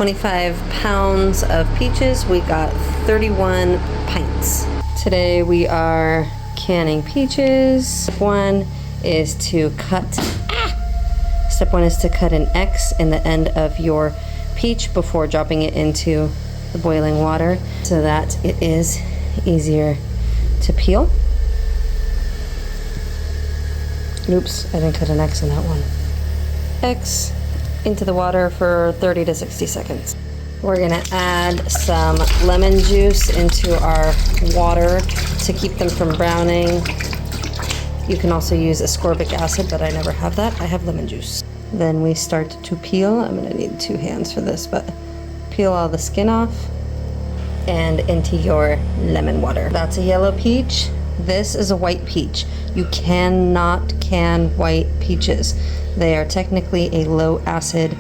25 pounds of peaches. We got 31 pints. Today we are canning peaches. Step one is to cut an X in the end of your peach before dropping it into the boiling water so that it is easier to peel. Oops, I didn't cut an X in that one. X into the water for 30 to 60 seconds. We're gonna add some lemon juice into our water to keep them from browning. You can also use ascorbic acid, but I never have that. I have lemon juice. Then we start to peel. I'm gonna need 2 hands for this, but peel all the skin off and into your lemon water. That's a yellow peach. This is a white peach. You cannot can white peaches. They are technically a low acid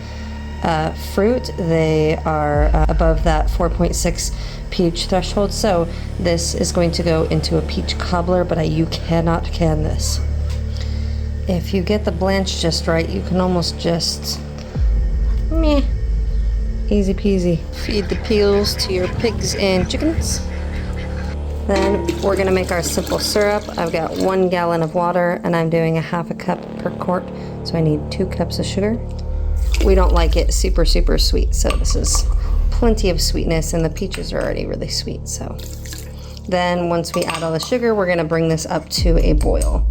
fruit. They are above that 4.6 pH threshold. So this is going to go into a peach cobbler, but you cannot can this. If you get the blanch just right, you can almost just, easy peasy. Feed the peels to your pigs and chickens. Then we're gonna make our simple syrup. I've got 1 gallon of water and I'm doing a 1/2 cup per quart. So I need 2 cups of sugar. We don't like it super sweet, so this is plenty of sweetness, and the peaches are already really sweet. So then once we add all the sugar, we're gonna bring this up to a boil.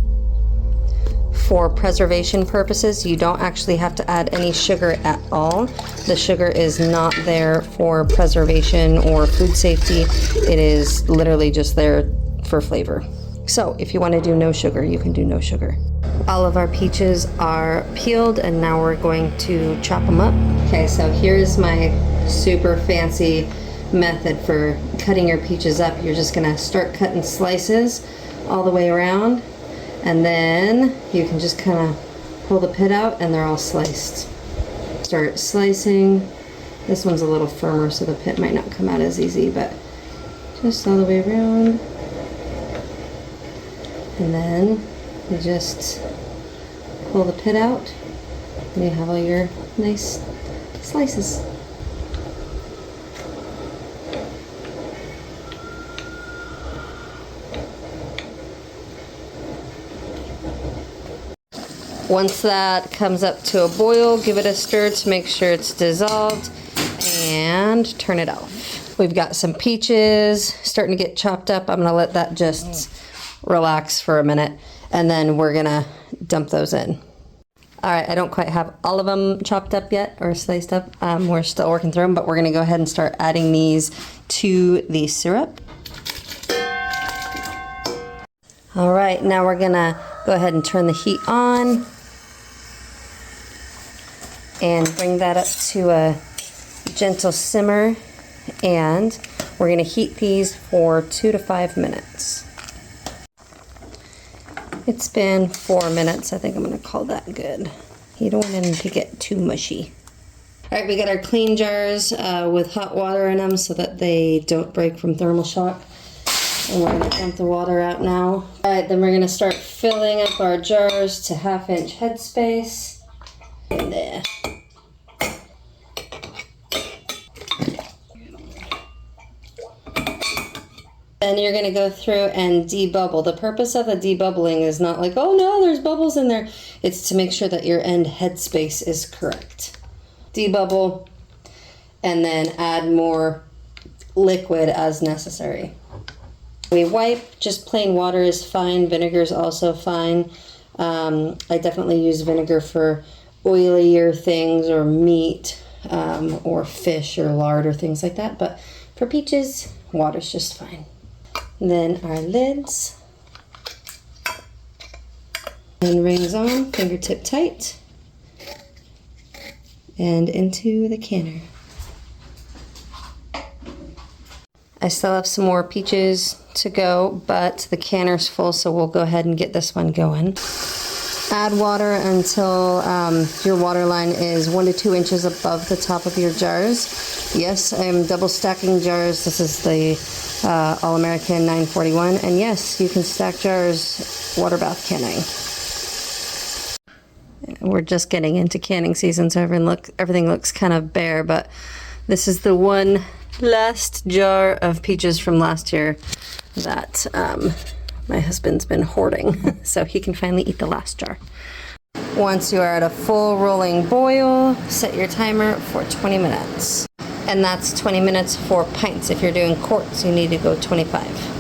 For preservation purposes, you don't actually have to add any sugar at all. The sugar is not there for preservation or food safety. It is literally just there for flavor. So if you want to do no sugar, you can do no sugar. All of our peaches are peeled and now we're going to chop them up. Okay, so here's my super fancy method for cutting your peaches up. You're just gonna start cutting slices all the way around, and then you can just kind of pull the pit out and they're all sliced. Start slicing. This one's a little firmer, so the pit might not come out as easy, but just all the way around. And then you just pull the pit out and you have all your nice slices. Once that comes up to a boil, give it a stir to make sure it's dissolved and turn it off. We've got some peaches starting to get chopped up. I'm gonna let that just relax for a minute and then we're gonna dump those in. All right, I don't quite have all of them chopped up yet or sliced up. We're still working through them, but we're gonna go ahead and start adding these to the syrup. All right, now we're gonna go ahead and turn the heat on and bring that up to a gentle simmer, and we're gonna heat these for 2 to 5 minutes. It's been 4 minutes. I think I'm gonna call that good. You don't want them to get too mushy. All right, we got our clean jars with hot water in them so that they don't break from thermal shock. And we're gonna dump the water out now. All right, then we're gonna start filling up our jars to 1/2 inch headspace. In there. Then you're gonna go through and debubble. The purpose of the debubbling is not like, oh no, there's bubbles in there. It's to make sure that your end headspace is correct. Debubble, and then add more liquid as necessary. We wipe, just plain water is fine. Vinegar is also fine. I definitely use vinegar for oilier things or meat or fish or lard or things like that. But for peaches, water's just fine. And then our lids. And rings on, fingertip tight. And into the canner. I still have some more peaches to go, but the canner's full, so we'll go ahead and get this one going. Add water until your water line is 1 to 2 inches above the top of your jars. Yes, I am double stacking jars. This is the All-American 941, and yes, you can stack jars water bath canning. We're just getting into canning season, so everything looks kind of bare, but This is the one last jar of peaches from last year that my husband's been hoarding, so he can finally eat the last jar. Once you are at a full rolling boil, set your timer for 20 minutes. And that's 20 minutes for pints. If you're doing quarts, you need to go 25.